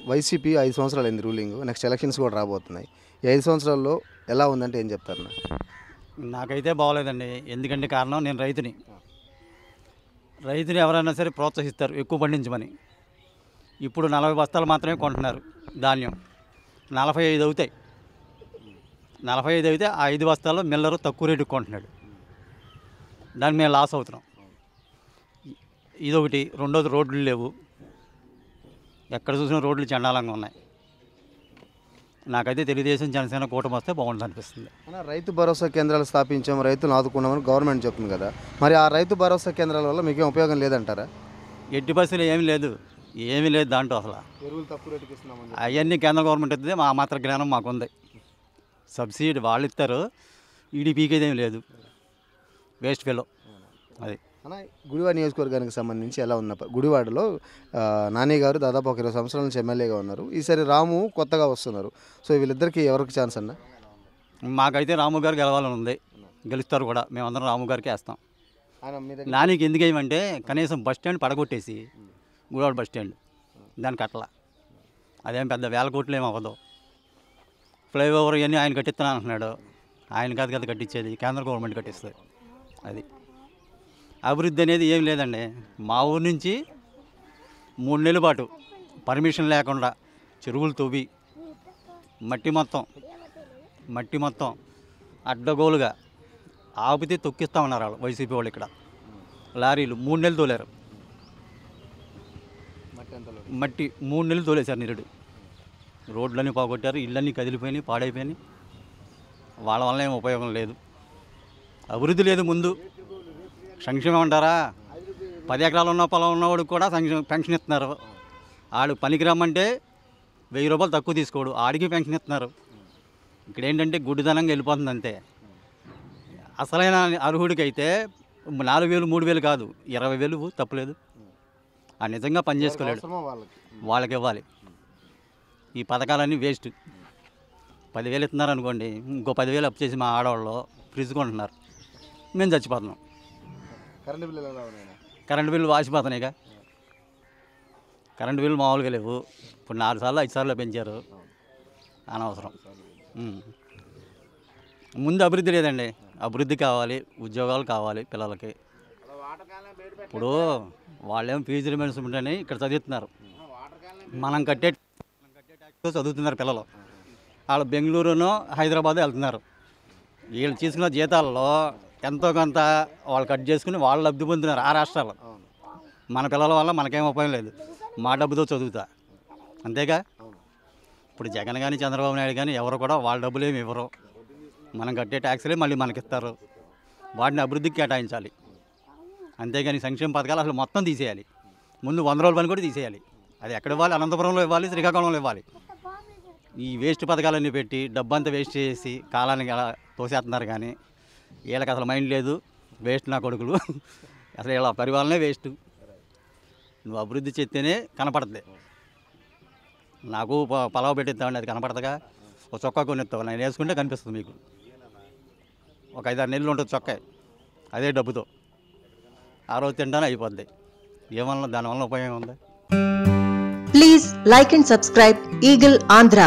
YCP 5 సంవత్సరాలు అయింది ruling. Next elections కూడా రాబోతున్నాయి. ఈ 5 సంవత్సరాల్లో ఎలా ఉందంటే ఏం చెప్తారు? నాకైతే బాగోలేదండి. ఎందుకంటే కారణం నేను రైతుని ఎవరైనా సరే ప్రోత్సహిస్తారు ఎక్కువ పండించమని. ఇప్పుడు 40 బస్తాలు మాత్రమే కొంటున్నారు ధాన్యం. 45 అవుతాయి. 45 అయితే ఆ 5 బస్తాల్లో మిల్లరు తక్కువ రేటుకి కొంటున్నాడు. దాన్ని మేము లాస్ అవుతున్నాం. ఇదొకటి. రెండోది రోడ్లు లేవు. ఎక్కడ చూసినా రోడ్లు చండాలంగా ఉన్నాయి. నాకైతే తెలుగుదేశం జనసేన కూటమి వస్తే బాగుంటుంది అనిపిస్తుంది. రైతు భరోసా కేంద్రాలు స్థాపించాము, రైతులను ఆదుకున్నామని గవర్నమెంట్ చెప్తుంది కదా, మరి ఆ రైతు భరోసా కేంద్రాల వల్ల మీకేం ఉపయోగం లేదంటారా? ఎట్టి బస్సులు ఏమీ లేదు దాంట్లో అసలు. ఎరువులు తక్కువ రేటుకి ఇస్తున్నామని అవన్నీ కేంద్ర గవర్నమెంట్ ఇస్తుంది. మా మాత్ర జ్ఞానం మాకుంది. సబ్సిడీ వాళ్ళు ఇస్తారు, ఈడీపీకి ఏమీ లేదు. వేస్ట్ ఫెలో అది. అన్న, గుడివాడ నియోజకవర్గానికి సంబంధించి ఎలా ఉన్న గుడివాడలో నాని గారు దాదాపు ఒక 20 సంవత్సరాల నుంచి ఎమ్మెల్యేగా ఉన్నారు. ఈసారి రాము కొత్తగా వస్తున్నారు. సో వీళ్ళిద్దరికి ఎవరికి ఛాన్స్ అన్న? మాకైతే రాము గారు గెలవాలని ఉంది. గెలుస్తారు కూడా. మేమందరం రాము గారికి వేస్తాం. నానికి ఎందుకు వేయమంటే కనీసం బస్ స్టాండ్ పడగొట్టేసి గుడివాడ బస్ స్టాండ్ దానికి అట్లా అదేం పెద్ద వేల కోట్లు ఏమి అవ్వదు. ఫ్లైఓవర్ ఇవన్నీ ఆయన కట్టిస్తాను అంటున్నాడు. ఆయన కాదు కట్టించేది, కేంద్ర గవర్నమెంట్ కట్టిస్తుంది. అది అభివృద్ధి అనేది ఏం లేదండి. మా ఊరు నుంచి 3 నెలల పాటు పర్మిషన్ లేకుండా చెరువులు తవ్వి మట్టి మొత్తం అడ్డగోలుగా ఆపితే తొక్కిస్తూ ఉన్నారు వాళ్ళు వైసీపీ వాళ్ళు. ఇక్కడ లారీలు 3 నెలలు తోలారు. మట్టి 3 నెలలు తోలేశారు నిరుడు. రోడ్లన్నీ పోగొట్టారు, ఇళ్ళన్నీ కదిలిపోయినాయి, పాడైపోయినాయి. వాళ్ళ వల్ల ఏం ఉపయోగం లేదు. అభివృద్ధి లేదు. ముందు సంక్షేమం అంటారా? 10 ఎకరాలు ఉన్న పొలం ఉన్నవాడికి కూడా పెన్షన్ ఇస్తున్నారు. ఆడు పనికి రమ్మంటే 1000 రూపాయలు తక్కువ తీసుకోడు, ఆడికి పెన్షన్ ఇస్తున్నారు. ఇక్కడ ఏంటంటే గుడ్డిదనంగా వెళ్ళిపోతుంది అంతే. అసలైన అర్హుడికి అయితే 4000 3000 కాదు, 20,000 తప్పులేదు. ఆ నిజంగా పని చేసుకోలేడు, వాళ్ళకి ఇవ్వాలి. ఈ పథకాలన్నీ వేస్ట్. 10,000 ఇస్తున్నారు అనుకోండి, ఇంకో 10,000 అప్పు చేసి మా ఆడవాళ్ళు ఫ్రిడ్జ్ కొంటున్నారు. మేము చచ్చిపోతున్నాం. కరెంటు బిల్లు వాసిపోతున్నాయిగా. కరెంటు బిల్లు మామూలుగా లేవు. ఇప్పుడు 4 సార్లు 5 సార్లు పెంచారు. అనవసరం. ముందు అభివృద్ధి లేదండి. అభివృద్ధి కావాలి, ఉద్యోగాలు కావాలి పిల్లలకి. ఇప్పుడు వాళ్ళేమో ఫీజు రిమెంబర్స్మెంట్ అని ఇక్కడ చదువుతున్నారు. మనం కట్టే ట్యాక్స్తో చదువుతున్నారు పిల్లలు. వాళ్ళు బెంగళూరునో హైదరాబాద్ వెళ్తున్నారు. వీళ్ళు తీసుకున్న జీతాల్లో ఎంతో కొంత వాళ్ళు కట్ చేసుకుని వాళ్ళు లబ్ధి పొందుతున్నారు ఆ రాష్ట్రాల్లో. మన పిల్లల వల్ల మనకేం ఉపయోగం లేదు. మా డబ్బుతో చదువుతా అంతేగా. ఇప్పుడు జగన్ కానీ చంద్రబాబు నాయుడు కానీ ఎవరు కూడా వాళ్ళ డబ్బులు ఏమి ఇవ్వరు. మనం కట్టే ట్యాక్స్లే మళ్ళీ మనకిస్తారు. వాటిని అభివృద్ధికి కేటాయించాలి. అంతేగాని సంక్షేమ పథకాలు అసలు మొత్తం తీసేయాలి. ముందు 100 రోజుల పని కూడా తీసేయాలి. అది ఎక్కడ ఇవ్వాలి? అనంతపురంలో ఇవ్వాలి, శ్రీకాకుళంలో ఇవ్వాలి. ఈ వేస్ట్ పథకాలన్నీ పెట్టి డబ్బంతా వేస్ట్ చేసి కాలానికి అలా తోసేస్తున్నారు. కానీ వీళ్ళకి అసలు మైండ్ లేదు. వేస్ట్ నా కొడుకులు. అసలు వీళ్ళ పరిపాలనే వేస్ట్. నువ్వు అభివృద్ధి చేస్తేనే కనపడుతుంది. నాకు పలావ్ పెట్టిస్తామండి, అది కనపడదుగా. ఒక చొక్కా కొనిస్తావు, నేను వేసుకుంటే కనిపిస్తుంది మీకు. ఒక 5-6 నెలలు ఉంటుంది చొక్కా, అదే డబ్బుతో. ఆ రోజు తింటానే అయిపోద్ది. ఏమన్నా దానివల్ల ఉపయోగం ఉంది? Please like and subscribe eagle Andhra.